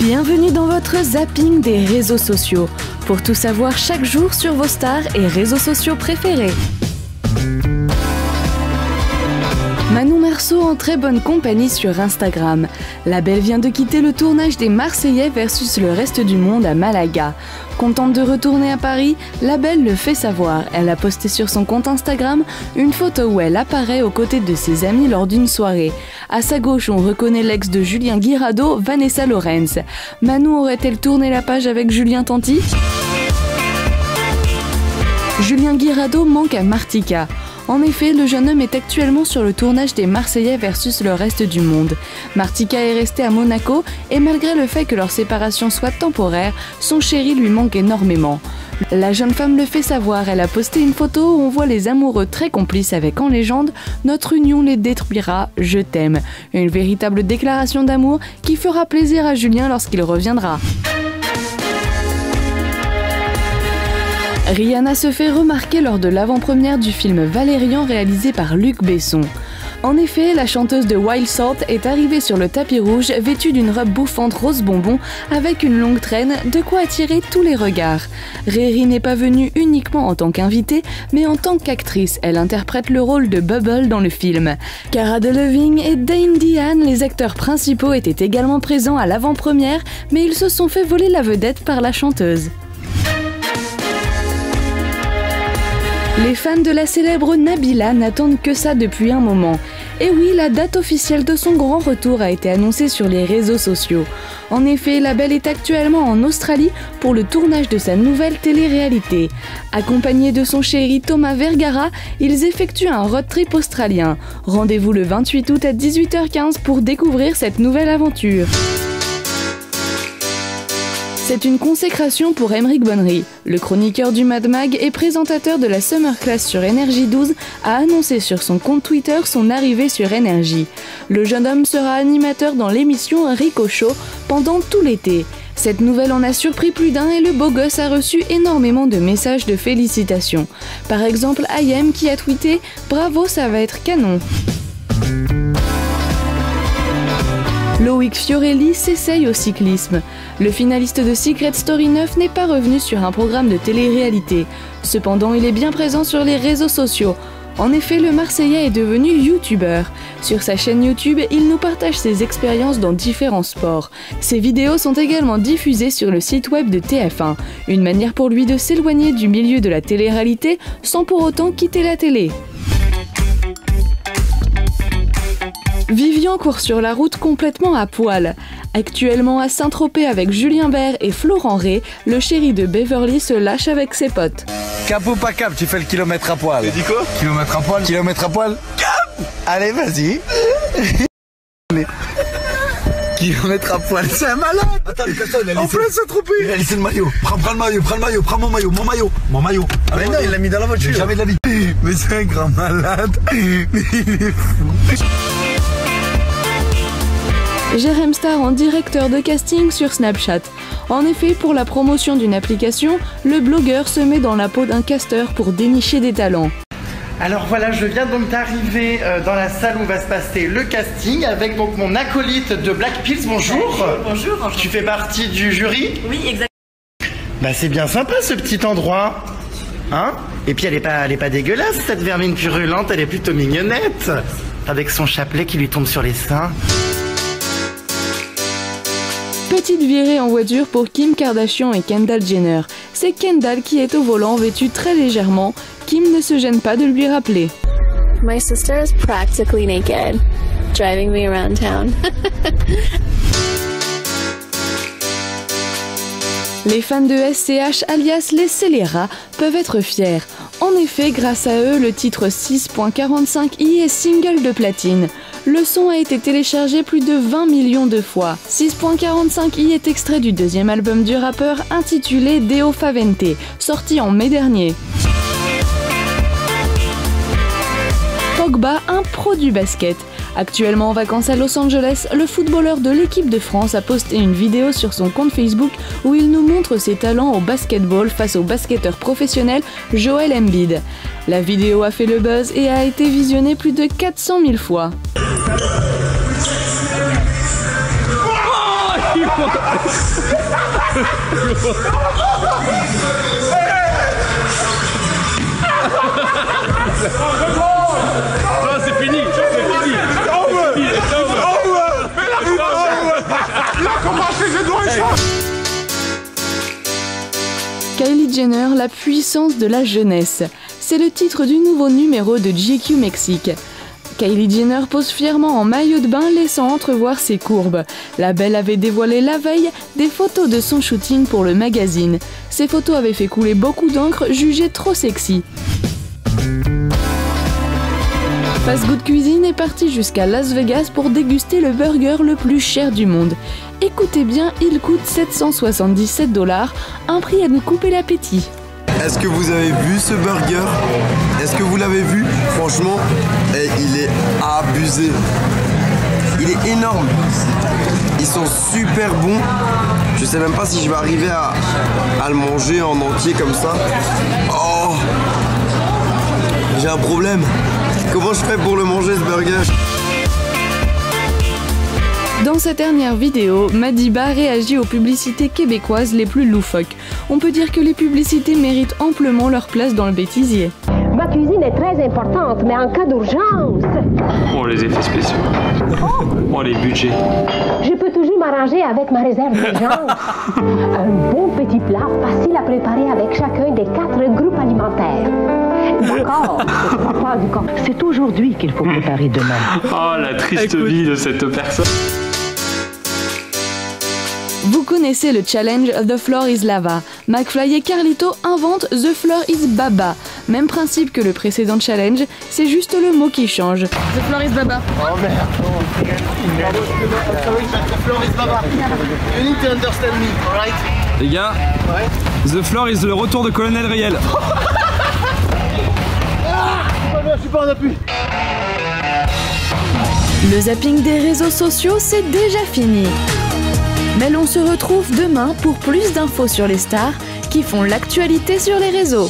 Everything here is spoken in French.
Bienvenue dans votre zapping des réseaux sociaux, pour tout savoir chaque jour sur vos stars et réseaux sociaux préférés. Manon Marceau en très bonne compagnie sur Instagram. La belle vient de quitter le tournage des Marseillais versus le reste du monde à Malaga. Contente de retourner à Paris, la belle le fait savoir. Elle a posté sur son compte Instagram une photo où elle apparaît aux côtés de ses amis lors d'une soirée. À sa gauche, on reconnaît l'ex de Julien Guirado, Vanessa Lorenz. Manon aurait-elle tourné la page avec Julien Tanti ? Julien Guirado manque à Martika. En effet, le jeune homme est actuellement sur le tournage des Marseillais versus le reste du monde. Martika est restée à Monaco et malgré le fait que leur séparation soit temporaire, son chéri lui manque énormément. La jeune femme le fait savoir, elle a posté une photo où on voit les amoureux très complices avec en légende « Notre union les détruira, je t'aime ». Une véritable déclaration d'amour qui fera plaisir à Julien lorsqu'il reviendra. Rihanna se fait remarquer lors de l'avant-première du film Valérian réalisé par Luc Besson. En effet, la chanteuse de Wild Salt est arrivée sur le tapis rouge vêtue d'une robe bouffante rose bonbon avec une longue traîne, de quoi attirer tous les regards. Riri n'est pas venue uniquement en tant qu'invitée, mais en tant qu'actrice. Elle interprète le rôle de Bubble dans le film. Cara Delevingne et Dane DeHaan, les acteurs principaux, étaient également présents à l'avant-première, mais ils se sont fait voler la vedette par la chanteuse. Les fans de la célèbre Nabila n'attendent que ça depuis un moment. Et oui, la date officielle de son grand retour a été annoncée sur les réseaux sociaux. En effet, la belle est actuellement en Australie pour le tournage de sa nouvelle télé-réalité. Accompagnée de son chéri Thomas Vergara, ils effectuent un road trip australien. Rendez-vous le 28 août à 18h15 pour découvrir cette nouvelle aventure. C'est une consécration pour Aymeric Bonnery. Le chroniqueur du Mad Mag et présentateur de la Summer Class sur Énergie 12 a annoncé sur son compte Twitter son arrivée sur Énergie. Le jeune homme sera animateur dans l'émission Rico Show pendant tout l'été. Cette nouvelle en a surpris plus d'un et le beau gosse a reçu énormément de messages de félicitations. Par exemple, IM qui a tweeté « Bravo, ça va être canon ». Loïc Fiorelli s'essaye au cyclisme. Le finaliste de Secret Story 9 n'est pas revenu sur un programme de télé-réalité. Cependant, il est bien présent sur les réseaux sociaux. En effet, le Marseillais est devenu youtubeur. Sur sa chaîne YouTube, il nous partage ses expériences dans différents sports. Ses vidéos sont également diffusées sur le site web de TF1. Une manière pour lui de s'éloigner du milieu de la télé-réalité sans pour autant quitter la télé. Vivian court sur la route complètement à poil. Actuellement à Saint-Tropez avec Julien Bert et Florent Rey, le chéri de Beverly se lâche avec ses potes. Cap ou pas cap, tu fais le kilomètre à poil. Tu dis quoi? Kilomètre à poil. Kilomètre à poil. Cap. Allez, vas-y. Kilomètre à poil, c'est un malade. Attends, le casson, il a laissé... En plein Saint-Tropez. Il a laissé le maillot. Prends le maillot, prends mon maillot. Mon maillot. Ah mais non, il l'a mis dans la voiture. Jamais de la vie. Mais c'est un grand malade. Mais il est fou. Jérém Star en directeur de casting sur Snapchat. En effet, pour la promotion d'une application, le blogueur se met dans la peau d'un casteur pour dénicher des talents. Alors voilà, je viens donc d'arriver dans la salle où va se passer le casting avec donc mon acolyte de Black Pills. Bonjour. Bonjour. Tu fais partie du jury? Oui, exactement. Bah c'est bien sympa ce petit endroit. Hein? Et puis elle est pas dégueulasse cette vermine purulente, elle est plutôt mignonnette. Avec son chapelet qui lui tombe sur les seins. Petite virée en voiture pour Kim Kardashian et Kendall Jenner. C'est Kendall qui est au volant vêtue très légèrement. Kim ne se gêne pas de lui rappeler. My sister is practically naked, driving me around town. Les fans de SCH alias les scélérats peuvent être fiers. En effet, grâce à eux, le titre 6.45i est single de platine. Le son a été téléchargé plus de 20 millions de fois. 6.45i est extrait du deuxième album du rappeur intitulé Deo Favente, sorti en mai dernier. Pogba, un pro du basket. Actuellement en vacances à Los Angeles, le footballeur de l'équipe de France a posté une vidéo sur son compte Facebook où il nous montre ses talents au basketball face au basketteur professionnel Joel Embiid. La vidéo a fait le buzz et a été visionnée plus de 400 000 fois. Oh, Non, c'est fini. Kylie Jenner, la puissance de la jeunesse. C'est le titre du nouveau numéro de GQ Mexique. Kylie Jenner pose fièrement en maillot de bain, laissant entrevoir ses courbes. La belle avait dévoilé la veille des photos de son shooting pour le magazine. Ces photos avaient fait couler beaucoup d'encre, jugées trop sexy. Fast Good Cuisine est parti jusqu'à Las Vegas pour déguster le burger le plus cher du monde. Écoutez bien, il coûte 777 $, un prix à nous couper l'appétit. Est-ce que vous avez vu ce burger? Est-ce que vous l'avez vu? Franchement, il est abusé. Il est énorme. Ils sont super bons. Je sais même pas si je vais arriver à le manger en entier comme ça. Oh! J'ai un problème. Comment je ferais pour le manger ce burger? Dans sa dernière vidéo, Madiba réagit aux publicités québécoises les plus loufoques. On peut dire que les publicités méritent amplement leur place dans le bêtisier. Ma cuisine est très importante, mais en cas d'urgence... Oh, les effets spéciaux. Oh, les budgets. Je peux toujours m'arranger avec ma réserve d'urgence. Un bon petit plat facile à préparer avec chacun des 4 groupes alimentaires. D'accord, je crois pas du corps. C'est aujourd'hui qu'il faut préparer demain. Oh, la triste vie de cette personne. Vous connaissez le challenge The Floor is Lava. McFly et Carlito inventent The Floor is Baba. Même principe que le précédent challenge, c'est juste le mot qui change. The Floor is Baba. Oh merde. The floor is Baba. You need to understand me, alright? Les gars, The Floor is le retour de Colonel Riel. Je suis pas en appui. Le zapping des réseaux sociaux, c'est déjà fini. Mais l'on se retrouve demain pour plus d'infos sur les stars qui font l'actualité sur les réseaux.